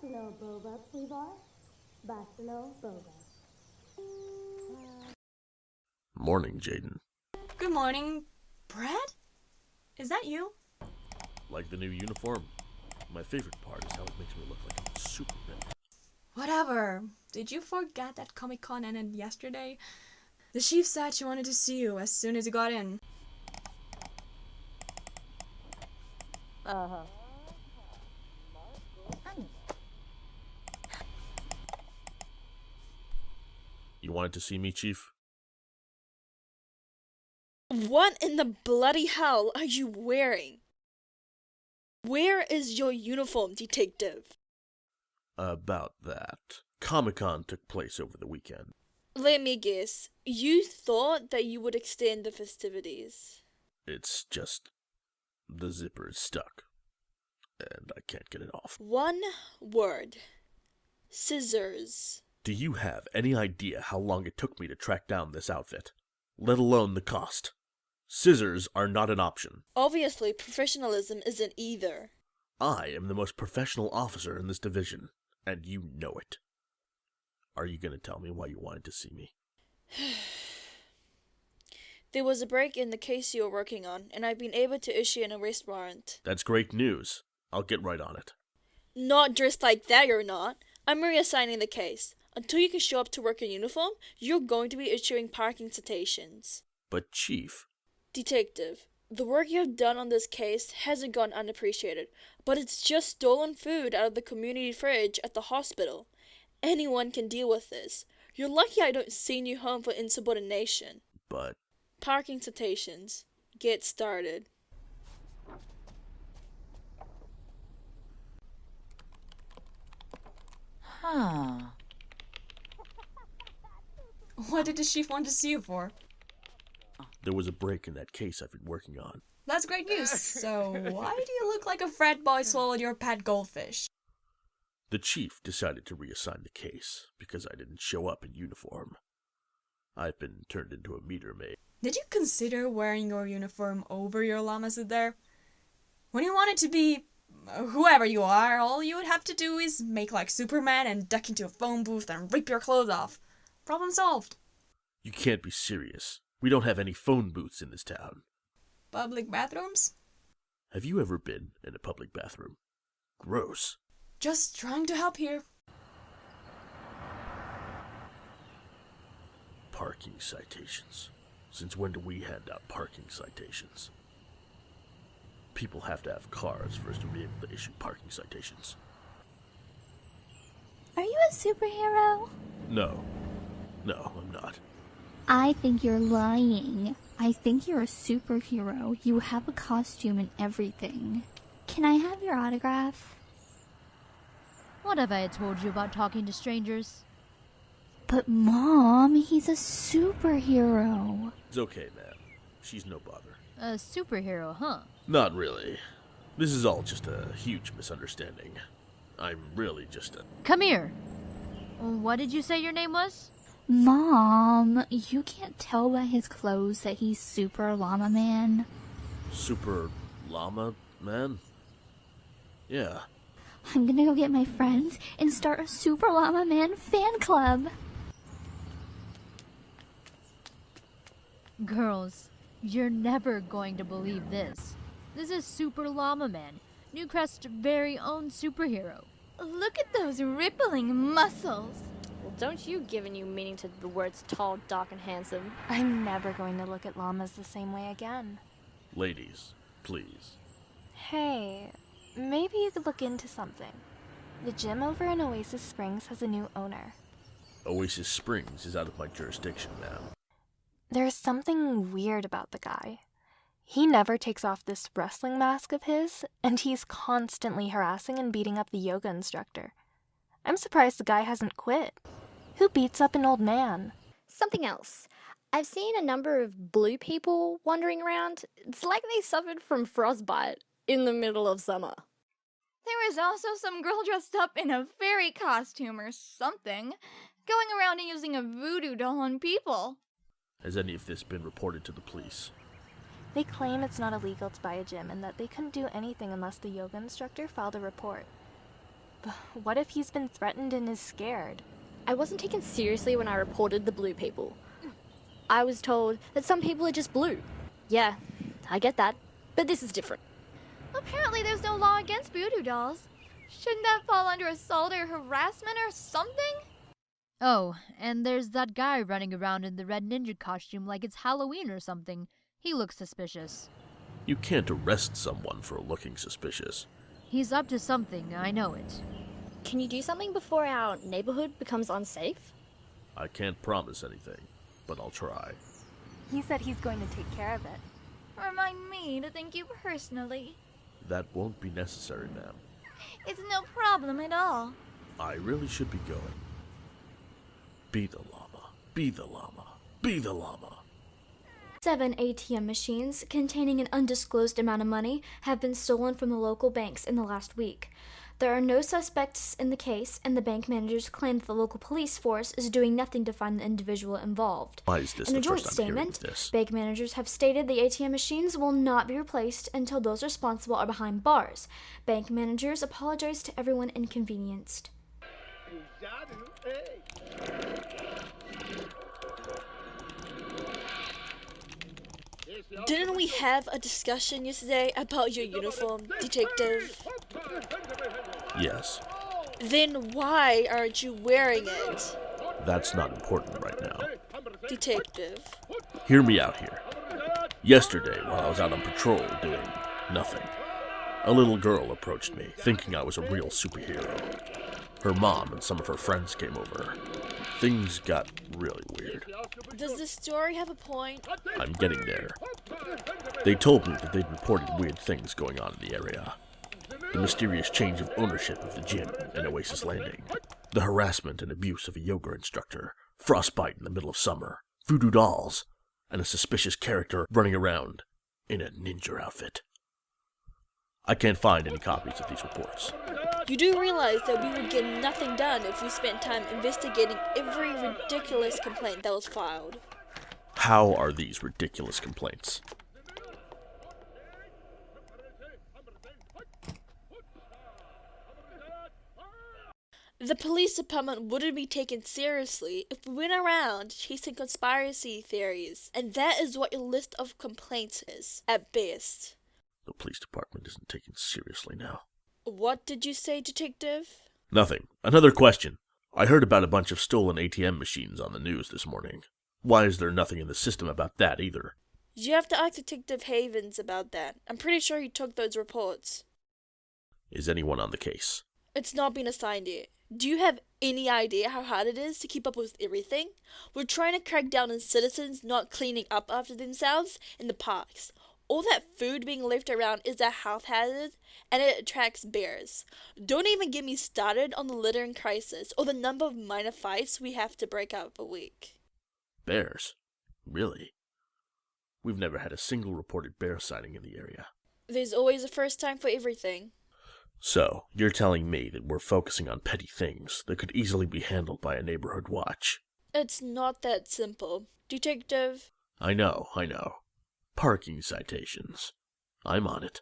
Bastino Boba, Plivar. Bastino Boba. Morning, Jaden. Good morning, Brad? Is that you? Like the new uniform? My favorite part is how it makes me look like I'm Superman. Whatever. Did you forget that Comic-Con ended yesterday? The chief said she wanted to see you as soon as you got in. You wanted to see me, Chief? What in the bloody hell are you wearing? Where is your uniform, detective? About that. Comic-Con took place over the weekend. Let me guess, you thought that you would extend the festivities. It's just... the zipper is stuck. And I can't get it off. One word. Scissors. Do you have any idea how long it took me to track down this outfit? Let alone the cost. Scissors are not an option. Obviously, professionalism isn't either. I am the most professional officer in this division, and you know it. Are you going to tell me why you wanted to see me? There was a break in the case you were working on, and I've been able to issue an arrest warrant. That's great news. I'll get right on it. Not dressed like that, you're not. I'm reassigning the case. Until you can show up to work in uniform, you're going to be issuing parking citations. But Chief... Detective, the work you've done on this case hasn't gone unappreciated, but it's just stolen food out of the community fridge at the hospital. Anyone can deal with this. You're lucky I don't send you home for insubordination. But... Parking citations. Get started. What did the chief want to see you for? there was a break in that case I've been working on. That's great news. So, why do you look like a frat boy swallowed your pet goldfish? The Chief decided to reassign the case because I didn't show up in uniform. I've been turned into a meter maid. Did you consider wearing your uniform over your llama suit there? When you wanted to be whoever you are, all you would have to do is make like Superman and duck into a phone booth and rip your clothes off. Problem solved. You can't be serious. We don't have any phone booths in this town. Public bathrooms? Have you ever been in a public bathroom? Gross. Just trying to help here. Parking citations. Since when do we hand out parking citations? People have to have cars for us to be able to issue parking citations. Are you a superhero? No, I'm not. I think you're lying. I think you're a superhero. You have a costume and everything. Can I have your autograph? What have I told you about talking to strangers? But Mom, he's a superhero. It's okay, ma'am. She's no bother. A superhero, huh? Not really. This is all just a huge misunderstanding. I'm really just a... Come here. What did you say your name was? Mom, you can't tell by his clothes that he's Super Llama Man. Super Llama Man? Yeah. I'm gonna go get my friends and start a Super Llama Man fan club. Girls, you're never going to believe this. This is Super Llama Man, Newcrest's very own superhero. Look at those rippling muscles. Well, don't you give a new meaning to the words tall, dark, and handsome. I'm never going to look at llamas the same way again. Ladies, please. Hey, maybe you could look into something. The gym over in Oasis Springs has a new owner. Oasis Springs is out of my jurisdiction now. There's something weird about the guy. He never takes off this wrestling mask of his, and he's constantly harassing and beating up the yoga instructor. I'm surprised the guy hasn't quit. Who beats up an old man? Something else. I've seen a number of blue people wandering around. It's like they suffered from frostbite in the middle of summer. There was also some girl dressed up in a fairy costume or something, going around and using a voodoo doll on people. Has any of this been reported to the police? They claim it's not illegal to buy a gym and that they couldn't do anything unless the yoga instructor filed a report. What if he's been threatened and is scared? I wasn't taken seriously when I reported the blue people. I was told that some people are just blue. Yeah, I get that, but this is different. Apparently there's no law against voodoo dolls. Shouldn't that fall under assault or harassment or something? Oh, and there's that guy running around in the red ninja costume like it's Halloween or something. He looks suspicious. You can't arrest someone for looking suspicious. He's up to something, I know it. Can you do something before our neighborhood becomes unsafe? I can't promise anything, but I'll try. He said he's going to take care of it. Remind me to thank you personally. That won't be necessary, ma'am. It's no problem at all. I really should be going. Be the llama. Be the llama. Be the llama. 7 ATM machines containing an undisclosed amount of money have been stolen from the local banks in the last week. There are no suspects in the case, and the bank managers claim that the local police force is doing nothing to find the individual involved. Why is this In a the joint first I'm hearing of statement, this? bank managers have stated the ATM machines will not be replaced until those responsible are behind bars. Bank managers apologize to everyone inconvenienced. Didn't we have a discussion yesterday about your uniform, detective? Yes, Then why aren't you wearing it, that's not important right now. detective? Hear me out here. Yesterday, while I was out on patrol doing nothing, a little girl approached me, thinking I was a real superhero. Her mom and some of her friends came over. Things got really weird. Does this story have a point? I'm getting there. They told me that they'd reported weird things going on in the area. The mysterious change of ownership of the gym in Oasis Landing. The harassment and abuse of a yoga instructor. Frostbite in the middle of summer. Voodoo dolls. And a suspicious character running around in a ninja outfit. I can't find any copies of these reports. You do realize that we would get nothing done if we spent time investigating every ridiculous complaint that was filed. How are these ridiculous complaints? The police department wouldn't be taken seriously if we went around chasing conspiracy theories, and that is what your list of complaints is, at best. The police department isn't taken seriously now. What did you say, detective? Nothing. Another question. I heard about a bunch of stolen ATM machines on the news this morning. Why is there nothing in the system about that either? You have to ask Detective Havens about that. I'm pretty sure he took those reports. Is anyone on the case? It's not been assigned yet. Do you have any idea how hard it is to keep up with everything? We're trying to crack down on citizens not cleaning up after themselves in the parks. All that food being left around is a health hazard, and it attracts bears. Don't even get me started on the littering crisis or the number of minor fights we have to break up a week. Bears? Really? We've never had a single reported bear sighting in the area. There's always a first time for everything. So, you're telling me that we're focusing on petty things that could easily be handled by a neighborhood watch? It's not that simple. Detective? I know. Parking citations. I'm on it.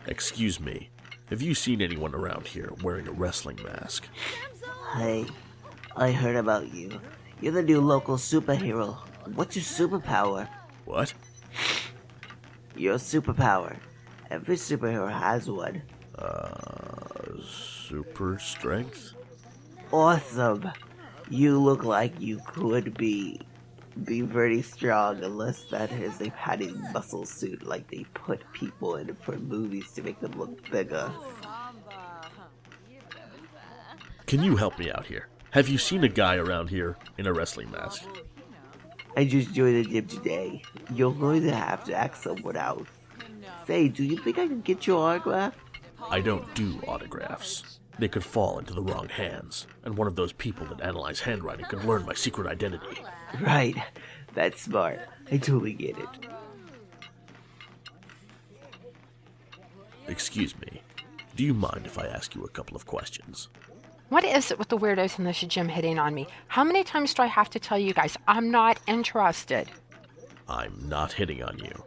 Excuse me, have you seen anyone around here wearing a wrestling mask? Hey, I heard about you. You're the new local superhero. What's your superpower? What? Your superpower. Every superhero has one. Super strength? Awesome. You look like you could be pretty strong, unless that is a padded muscle suit like they put people in for movies to make them look bigger. Can you help me out here? Have you seen a guy around here in a wrestling mask? I just joined the gym today. You're going to have to ask someone else. Say, do you think I can get your autograph? I don't do autographs. They could fall into the wrong hands, and one of those people that analyze handwriting could learn my secret identity. Right. That's smart. I totally get it. Excuse me. Do you mind if I ask you a couple of questions? What is it with the weirdos in this gym hitting on me? How many times do I have to tell you guys I'm not interested? I'm not hitting on you.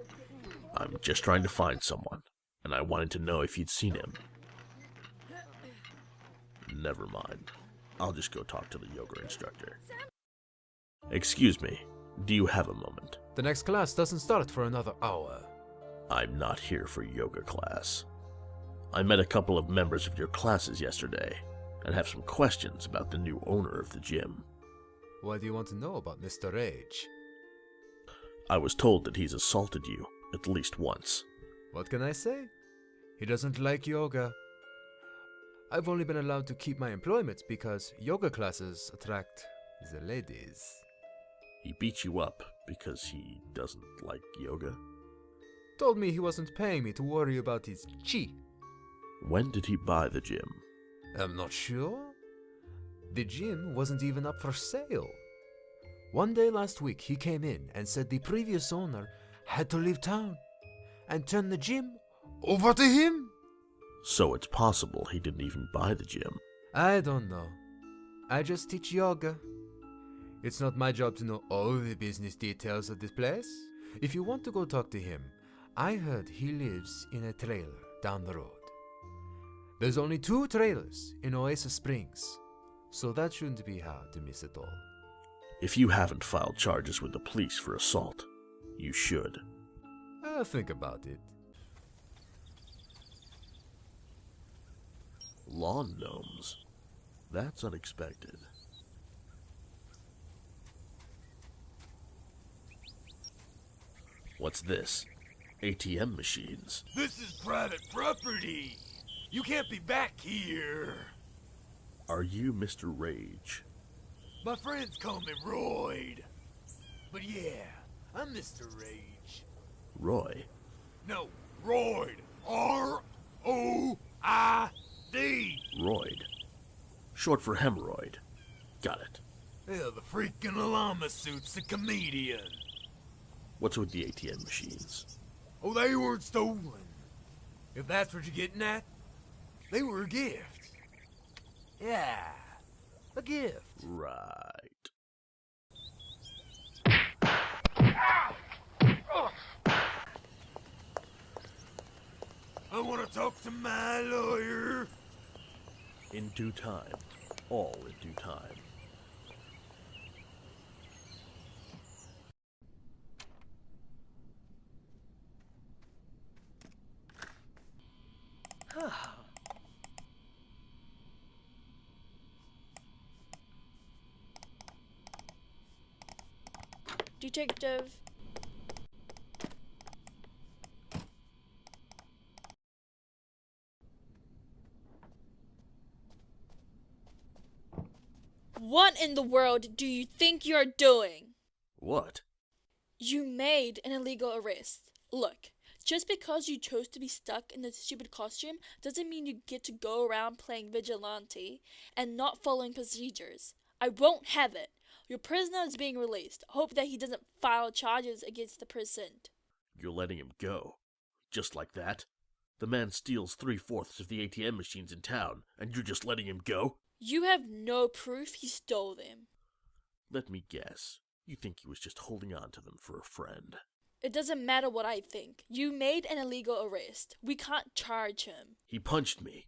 I'm just trying to find someone, and I wanted to know if you'd seen him. Never mind. I'll just go talk to the yoga instructor. Excuse me. Do you have a moment? The next class doesn't start for another hour. I'm not here for yoga class. I met a couple of members of your classes yesterday, and have some questions about the new owner of the gym. What do you want to know about Mr. Rage? I was told that he's assaulted you at least once. What can I say? He doesn't like yoga. I've only been allowed to keep my employment because yoga classes attract the ladies. He beat you up because he doesn't like yoga? Told me he wasn't paying me to worry about his chi. When did he buy the gym? I'm not sure. The gym wasn't even up for sale. One day last week he came in and said the previous owner had to leave town and turn the gym over to him. So it's possible he didn't even buy the gym. I don't know. I just teach yoga. It's not my job to know all the business details of this place. If you want to go talk to him, I heard he lives in a trailer down the road. There's only 2 trailers in Oasis Springs, so that shouldn't be hard to miss at all. If you haven't filed charges with the police for assault, you should. I'll think about it. Lawn gnomes? That's unexpected. What's this? ATM machines. This is private property. You can't be back here. Are you Mr. Rage? My friends call me Royd. But yeah, I'm Mr. Rage. Roy? No, Royd. R-O-I-D. Royd. Short for hemorrhoid. Got it. Yeah, the freaking Llama suit's a comedian. What's with the ATM machines? Oh, they weren't stolen. If that's what you're getting at, they were a gift. Yeah, a gift. Right. I want to talk to my lawyer. In due time. All in due time. Detective. What in the world do you think you're doing? What? You made an illegal arrest. Look, just because you chose to be stuck in a stupid costume doesn't mean you get to go around playing vigilante and not following procedures. I won't have it. Your prisoner is being released. Hope that he doesn't file charges against the prison. You're letting him go? Just like that? The man steals 3/4 of the ATM machines in town, and you're just letting him go? You have no proof he stole them. Let me guess. You think he was just holding on to them for a friend. It doesn't matter what I think. You made an illegal arrest. We can't charge him. He punched me.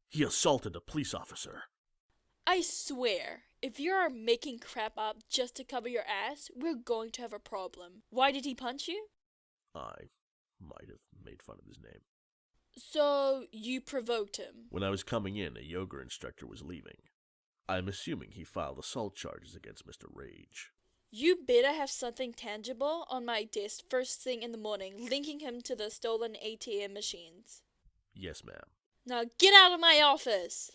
He assaulted a police officer. I swear, if you are making crap up just to cover your ass, we're going to have a problem. Why did he punch you? I might have made fun of his name. So, you provoked him. When I was coming in, a yoga instructor was leaving. I'm assuming he filed assault charges against Mr. Rage. You better have something tangible on my desk first thing in the morning linking him to the stolen ATM machines. Yes, ma'am. Now get out of my office!